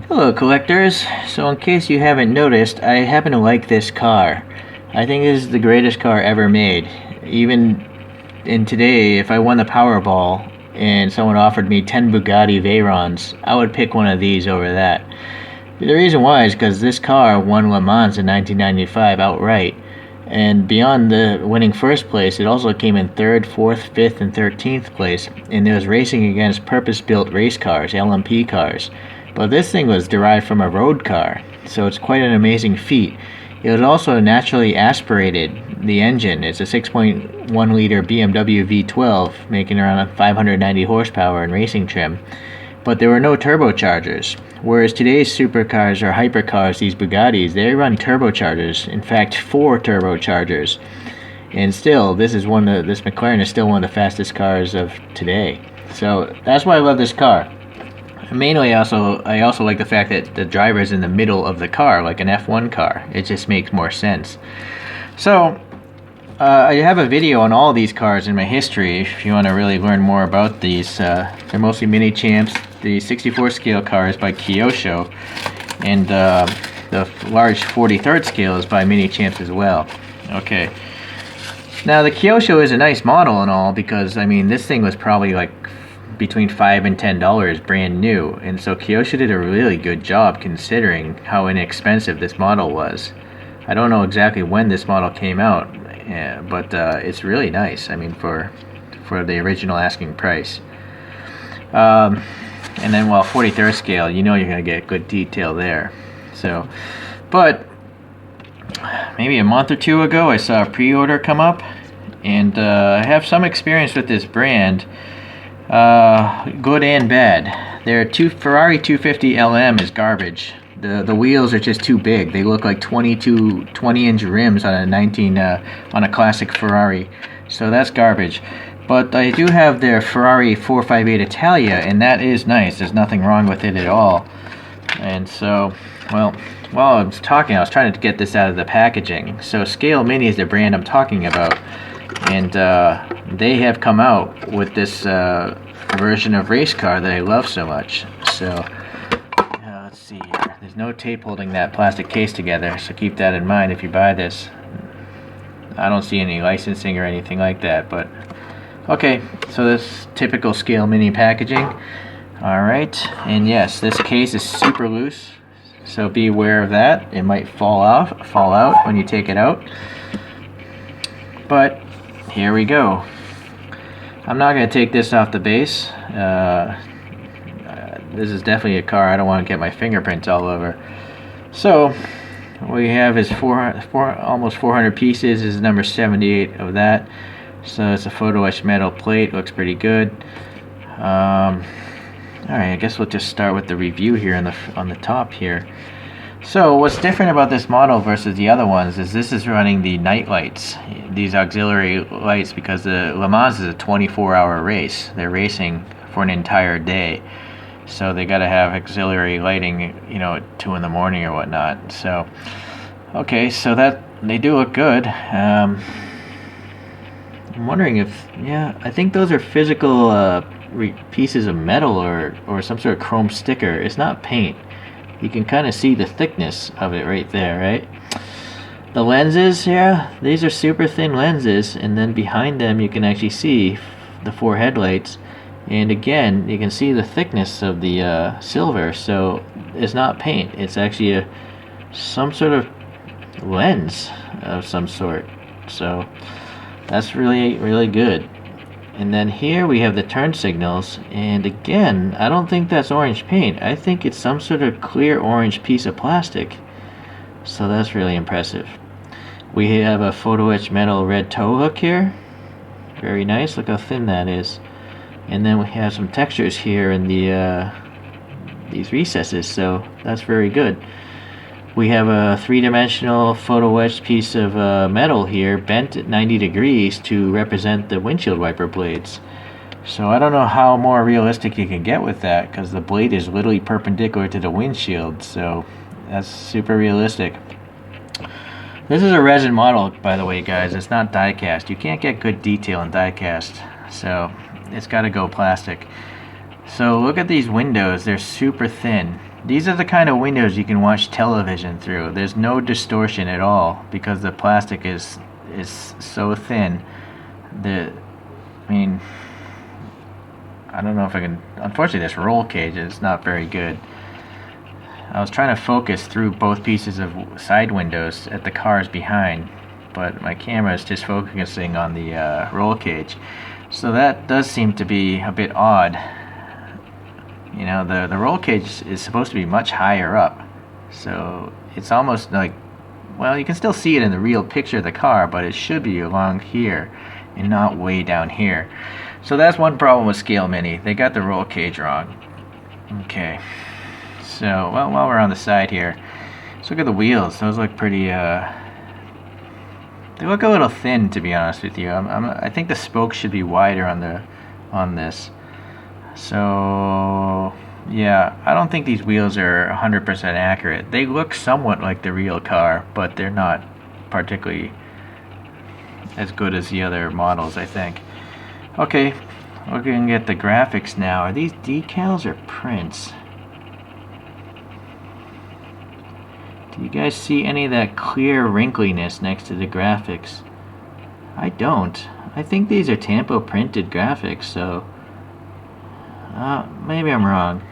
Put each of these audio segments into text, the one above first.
Hello collectors, so in case you haven't noticed, I happen to like this car. I think this is the greatest car ever made. Even in today, if I won the Powerball and someone offered me 10 Bugatti Veyrons, I would pick one of these over that. The reason why is because this car won LeMans in 1995 outright. And beyond the winning first place, it also came in 3rd, 4th, 5th, and 13th place. And it was racing against purpose-built race cars, LMP cars. But this thing was derived from a road car, so it's quite an amazing feat. It was also naturally aspirated, the engine. It's a 6.1 liter BMW V12, making around 590 horsepower in racing trim. But there were no turbochargers. Whereas today's supercars or hypercars, these Bugattis, they run turbochargers. In fact, 4 turbochargers. And still, this McLaren is still one of the fastest cars of today. So that's why I love this car. Mainly, I also like the fact that the driver is in the middle of the car, like an F1 car. It just makes more sense. So, I have a video on all these cars in my history if you want to really learn more about these. They're mostly mini champs. The 64 scale car is by Kyosho, and the large 43rd scale is by Mini Champs as well. Okay. Now the Kyosho is a nice model and all because, I mean, this thing was probably like between $5 and $10 brand new, and so Kyosho did a really good job considering how inexpensive this model was. I don't know exactly when this model came out, but it's really nice. I mean, for the original asking price. And then, well, 43rd scale, you know you're gonna get good detail there. So, but maybe a month or two ago, I saw a pre-order come up, and I have some experience with this brand. Good and bad. Their Ferrari 250 LM is garbage. The wheels are just too big. They look like 20-inch rims on a classic Ferrari. So that's garbage. But I do have their Ferrari 458 Italia, and that is nice. There's nothing wrong with it at all. And so, well, while I was talking, I was trying to get this out of the packaging. So ScaleMini is the brand I'm talking about. And they have come out with this version of race car that I love so much. So let's see here. There's no tape holding that plastic case together, so keep that in mind if you buy this. I don't see any licensing or anything like that, but okay. So this typical ScaleMini packaging. All right, and yes, this case is super loose, so be aware of that. It might fall out when you take it out. But here we go. I'm not going to take this off the base. This is definitely a car I don't want to get my fingerprints all over. So what we have is almost 400 pieces. This is number 78 of that. So it's a photo etched metal plate. Looks pretty good. Alright, I guess we'll just start with the review here on the top here. So what's different about this model versus the other ones is this is running the night lights, these auxiliary lights, because the LeMans is a 24-hour race. They're racing for an entire day, so they got to have auxiliary lighting, you know, at 2 in the morning or whatnot. So, okay, so that they do look good. I'm wondering if, yeah, I think those are physical pieces of metal or some sort of chrome sticker. It's not paint. You can kind of see the thickness of it right there, right? The lenses, yeah, these are super thin lenses, and then behind them you can actually see the 4 headlights, and again you can see the thickness of the silver. So it's not paint, it's actually some sort of lens of some sort. So that's really, really good. And then here we have the turn signals, and again, I don't think that's orange paint. I think it's some sort of clear orange piece of plastic. So that's really impressive. We have a photo etched metal red tow hook here. Very nice, look how thin that is. And then we have some textures here in these recesses, so that's very good. We have a 3-dimensional photo etched piece of metal here, bent at 90 degrees to represent the windshield wiper blades. So I don't know how more realistic you can get with that, because the blade is literally perpendicular to the windshield, so that's super realistic. This is a resin model, by the way, guys. It's not die cast. You can't get good detail in die cast, so it's got to go plastic. So look at these windows. They're super thin. These are the kind of windows you can watch television through. There's no distortion at all because the plastic is so thin. I mean, I don't know if I can. Unfortunately, this roll cage is not very good. I was trying to focus through both pieces of side windows at the cars behind, but my camera is just focusing on the roll cage. So that does seem to be a bit odd. You know, the roll cage is supposed to be much higher up, so it's almost like, well, you can still see it in the real picture of the car, but it should be along here and not way down here. So that's one problem with ScaleMini. They got the roll cage wrong. Okay, so well, while we're on the side here, let's look at the wheels. Those look pretty they look a little thin, to be honest with you. I think the spokes should be wider on this. So yeah, I don't think these wheels are 100% accurate. They look somewhat like the real car, but they're not particularly as good as the other models, I think. Okay, we're gonna get the graphics now. Are these decals or prints? Do you guys see any of that clear wrinkliness next to the graphics? I don't. I think these are tampo printed graphics, so maybe I'm wrong.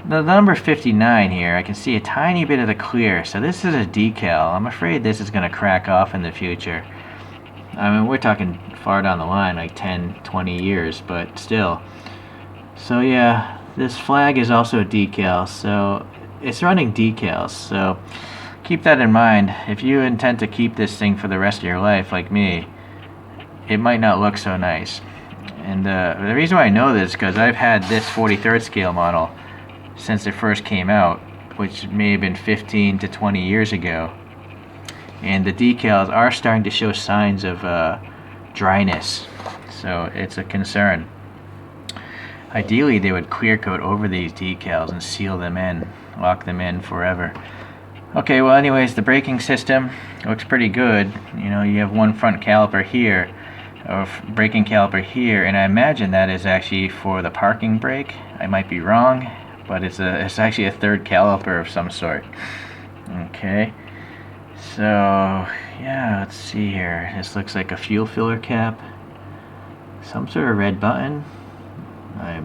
The number 59 here, I can see a tiny bit of the clear, so this is a decal. I'm afraid this is going to crack off in the future. I mean, we're talking far down the line, like 10, 20 years, but still. So yeah, this flag is also a decal, so it's running decals, so keep that in mind. If you intend to keep this thing for the rest of your life, like me, it might not look so nice. And the reason why I know this is because I've had this 43rd scale model since it first came out, which may have been 15 to 20 years ago. And the decals are starting to show signs of dryness, so it's a concern. Ideally, they would clear coat over these decals and seal them in, lock them in forever. Okay, well anyways, the braking system looks pretty good. You know, you have one front caliper here, or braking caliper here, and I imagine that is actually for the parking brake. I might be wrong, but it's actually a third caliper of some sort. Okay, so yeah, let's see here. This looks like a fuel filler cap, some sort of red button.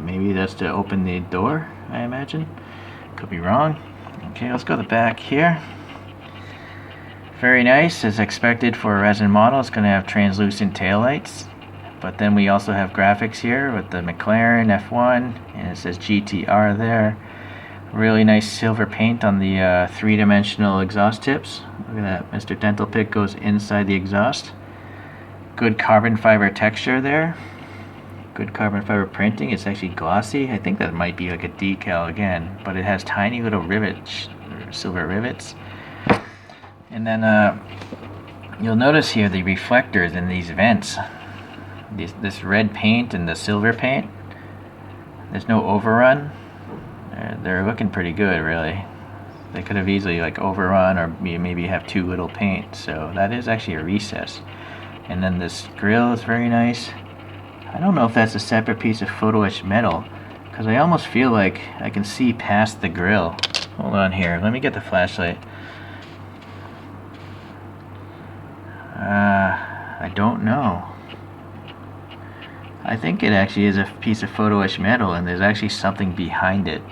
Maybe that's to open the door, I imagine. Could be wrong. Okay, let's go to the back here. Very nice, as expected for a resin model. It's going to have translucent taillights. But then we also have graphics here with the McLaren F1, and it says GTR there. Really nice silver paint on the three-dimensional exhaust tips. Look at that, Mr. Dental Pick goes inside the exhaust. Good carbon fiber texture there. Good carbon fiber printing. It's actually glossy. I think that might be like a decal again, but it has tiny little rivets, silver rivets. And then you'll notice here the reflectors in these vents. This red paint and the silver paint. There's no overrun. They're looking pretty good, really. They could have easily like overrun or maybe have too little paint. So that is actually a recess. And then this grill is very nice. I don't know if that's a separate piece of photo etched metal, because I almost feel like I can see past the grill. Hold on here, let me get the flashlight. I don't know. I think it actually is a piece of photo etched metal, and there's actually something behind it.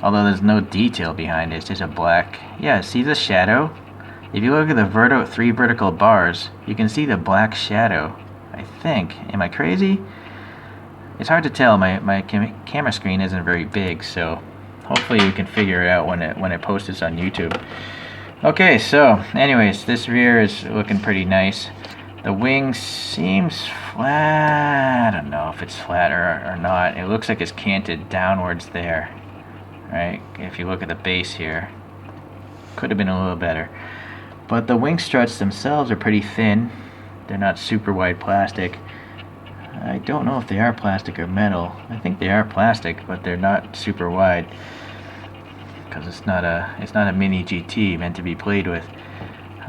Although there's no detail behind it, it's just a black. Yeah, see the shadow? If you look at the three vertical bars, you can see the black shadow. I think. Am I crazy? It's hard to tell. My camera screen isn't very big, so hopefully you can figure it out when it posts on YouTube. Okay, so anyways, this rear is looking pretty nice. The wing seems flat. I don't know if it's flat or not. It looks like it's canted downwards there. Right? If you look at the base here, could have been a little better. But the wing struts themselves are pretty thin. They're not super wide plastic. I don't know if they are plastic or metal. I think they are plastic, but they're not super wide, because it's not a mini GT meant to be played with.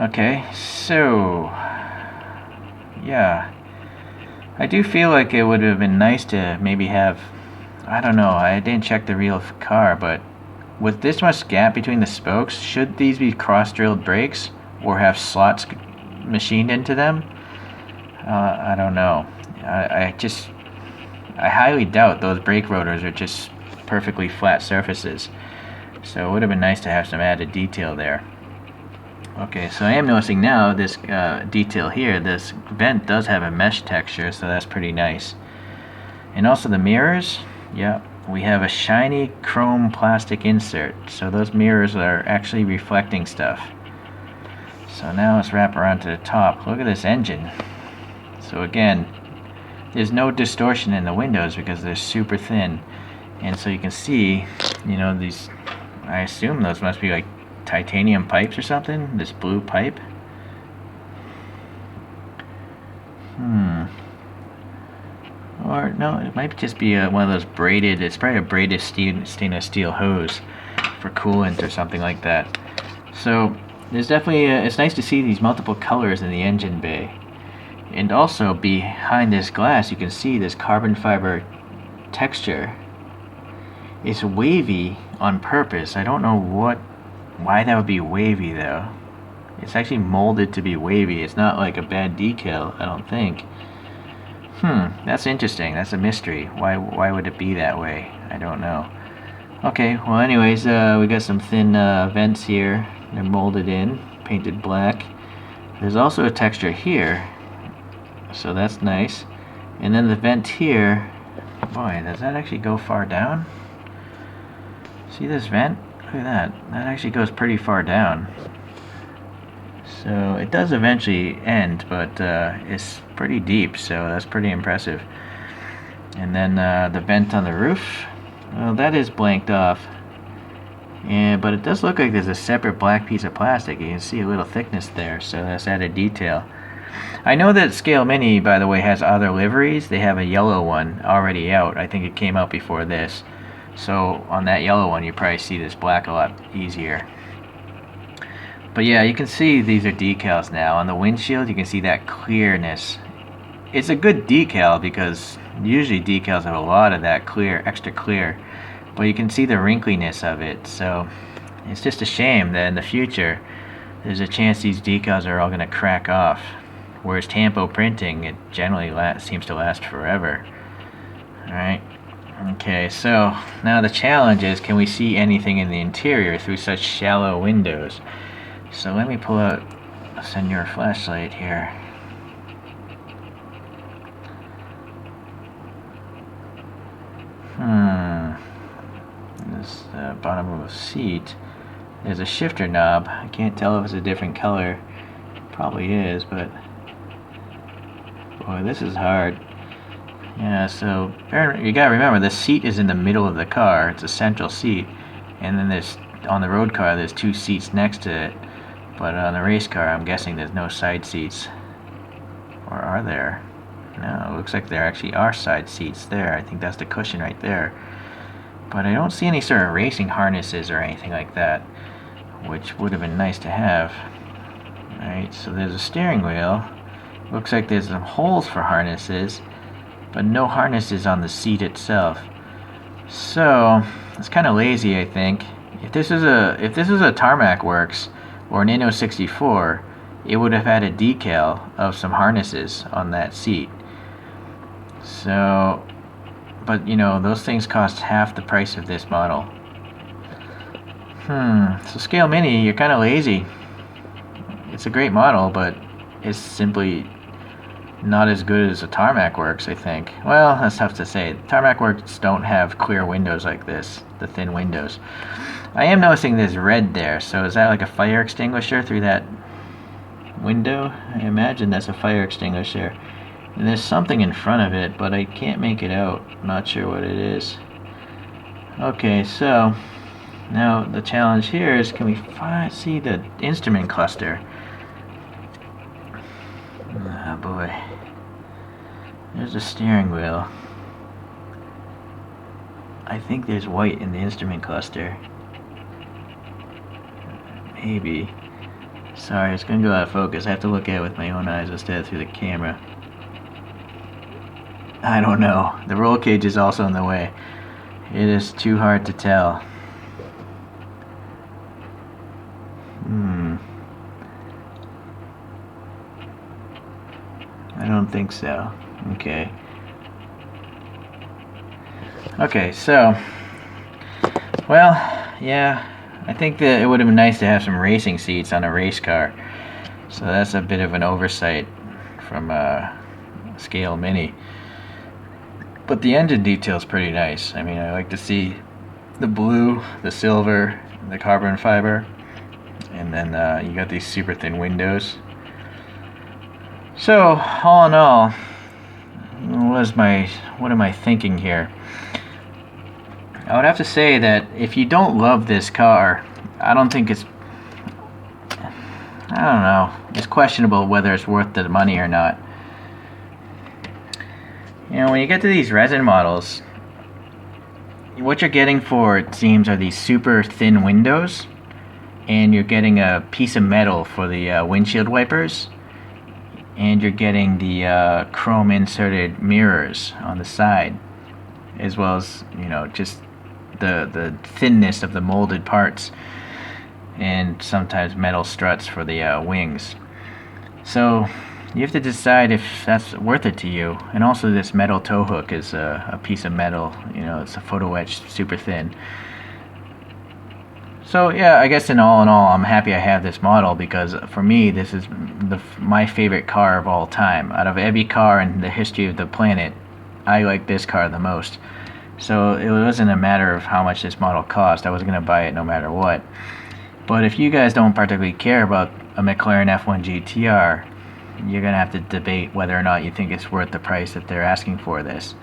Okay, so yeah, I do feel like it would have been nice to maybe have, I don't know, I didn't check the real car, but with this much gap between the spokes, should these be cross-drilled brakes or have slots machined into them? I don't know. I highly doubt those brake rotors are just perfectly flat surfaces. So it would have been nice to have some added detail there. Okay, so I am noticing now this detail here. This vent does have a mesh texture, so that's pretty nice. And also the mirrors, yeah, we have a shiny chrome plastic insert. So those mirrors are actually reflecting stuff. So now let's wrap around to the top. Look at this engine. So again, there's no distortion in the windows because they're super thin. And so you can see, you know, these, I assume those must be like titanium pipes or something, this blue pipe. Or no, it might just be one of those braided, it's probably a braided stainless steel hose for coolant or something like that. So there's definitely, it's nice to see these multiple colors in the engine bay. And also behind this glass you can see this carbon fiber texture. It's wavy on purpose. I don't know why that would be wavy though. It's actually molded to be wavy. It's not like a bad decal, I don't think. That's interesting. That's a mystery. Why would it be that way? I don't know. Okay, well anyways, we got some thin vents here. They're molded in, painted black. There's also a texture here, so that's nice. And then the vent here, boy, does that actually go far down? See this vent? Look at that. That actually goes pretty far down. So it does eventually end, but it's pretty deep, so that's pretty impressive. And then the vent on the roof, well, that is blanked off. But it does look like there's a separate black piece of plastic. You can see a little thickness there, so that's added detail. I know that ScaleMini, by the way, has other liveries. They have a yellow one already out. I think it came out before this. So on that yellow one, you probably see this black a lot easier. But yeah, you can see these are decals now. On the windshield, you can see that clearness. It's a good decal because usually decals have a lot of that clear, extra clear. But you can see the wrinkliness of it. So it's just a shame that in the future, there's a chance these decals are all going to crack off. Whereas tampo printing, it generally seems to last forever. Alright. Okay, so now the challenge is, can we see anything in the interior through such shallow windows? So let me pull out a Sennheiser flashlight here. This bottom of a seat. There's a shifter knob. I can't tell if it's a different color. Probably is, but boy, this is hard. Yeah, so you gotta remember the seat is in the middle of the car. It's a central seat, and then there's on the road car there's two seats next to it. But on the race car, I'm guessing there's no side seats. Or are there? No, it looks like there actually are side seats there. I think that's the cushion right there. But I don't see any sort of racing harnesses or anything like that, which would have been nice to have. Alright, so there's a steering wheel. Looks like there's some holes for harnesses, but no harnesses on the seat itself. So it's kind of lazy, I think. If this is a Tarmac Works or an Inno64, it would have had a decal of some harnesses on that seat. So, but you know, those things cost half the price of this model. So ScaleMini, you're kind of lazy. It's a great model, but it's simply not as good as a Tarmac Works, I think. Well, that's tough to say. Tarmac Works don't have clear windows like this, the thin windows. I am noticing there's red there, so is that like a fire extinguisher through that window? I imagine that's a fire extinguisher. And there's something in front of it, but I can't make it out. I'm not sure what it is. Okay, so now the challenge here is, can we see the instrument cluster? Oh boy. There's the steering wheel. I think there's white in the instrument cluster. Maybe. Sorry, it's gonna go out of focus. I have to look at it with my own eyes instead of through the camera. I don't know. The roll cage is also in the way. It is too hard to tell. don't think so. Okay. Okay, so, well, yeah, I think that it would have been nice to have some racing seats on a race car. So that's a bit of an oversight from ScaleMini. But the engine detail is pretty nice. I mean, I like to see the blue, the silver, the carbon fiber, and then you got these super thin windows. So all in all, what am I thinking here? I would have to say that if you don't love this car, I don't think it's, I don't know, it's questionable whether it's worth the money or not. You know, when you get to these resin models, what you're getting for, it seems, are these super thin windows, and you're getting a piece of metal for the windshield wipers, and you're getting the chrome inserted mirrors on the side, as well as, you know, just the thinness of the molded parts, and sometimes metal struts for the wings. So you have to decide if that's worth it to you. And also this metal tow hook is a piece of metal, you know, it's a photo etched, super thin. So yeah, I guess in all, I'm happy I have this model, because for me this is my favorite car of all time. Out of every car in the history of the planet, I like this car the most. So it wasn't a matter of how much this model cost. I was going to buy it no matter what. But if you guys don't particularly care about a McLaren F1 GTR, you're going to have to debate whether or not you think it's worth the price that they're asking for this.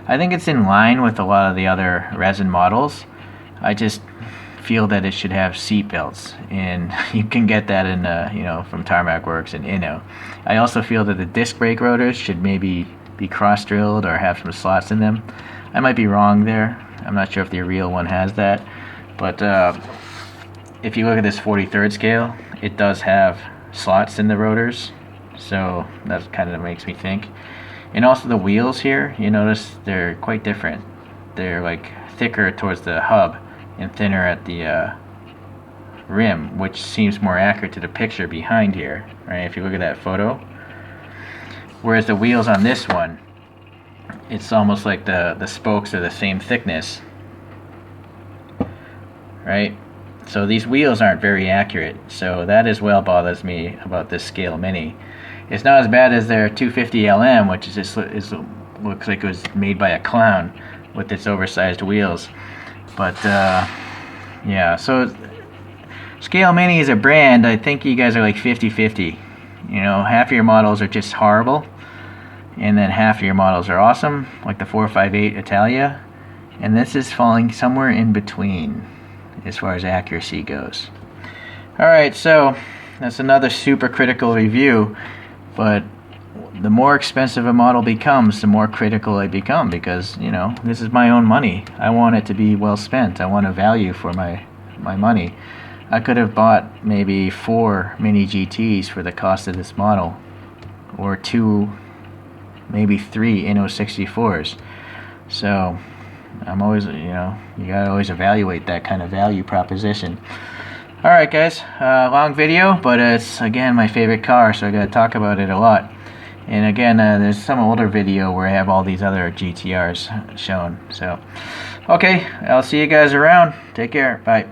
I think it's in line with a lot of the other resin models. I just feel that it should have seat belts, and you can get that in you know, from Tarmac Works and Inno. I also feel that the disc brake rotors should maybe be cross-drilled or have some slots in them. I might be wrong there. I'm not sure if the real one has that, but if you look at this 43rd scale, it does have slots in the rotors, so that kind of makes me think. And also the wheels here, you notice they're quite different. They're like thicker towards the hub and thinner at the rim, which seems more accurate to the picture behind here, right? If you look at that photo. Whereas the wheels on this one, it's almost like the spokes are the same thickness, right? So these wheels aren't very accurate. So that as well bothers me about this ScaleMini. It's not as bad as their 250 LM, which looks like it was made by a clown with its oversized wheels. But yeah, so ScaleMini is a brand. I think you guys are like 50-50. You know, half of your models are just horrible, and then half of your models are awesome, like the 458 Italia, and this is falling somewhere in between as far as accuracy goes. Alright, so that's another super critical review, but the more expensive a model becomes, the more critical I become, because, you know, this is my own money. I want it to be well spent. I want a value for my money. I could have bought maybe 4 mini GTs for the cost of this model, or 2, maybe 3 Inno64s. So I'm always, you know, you gotta always evaluate that kind of value proposition. Alright guys, long video, but it's again my favorite car, so I gotta talk about it a lot. And again, there's some older video where I have all these other GTRs shown. So okay, I'll see you guys around. Take care. Bye.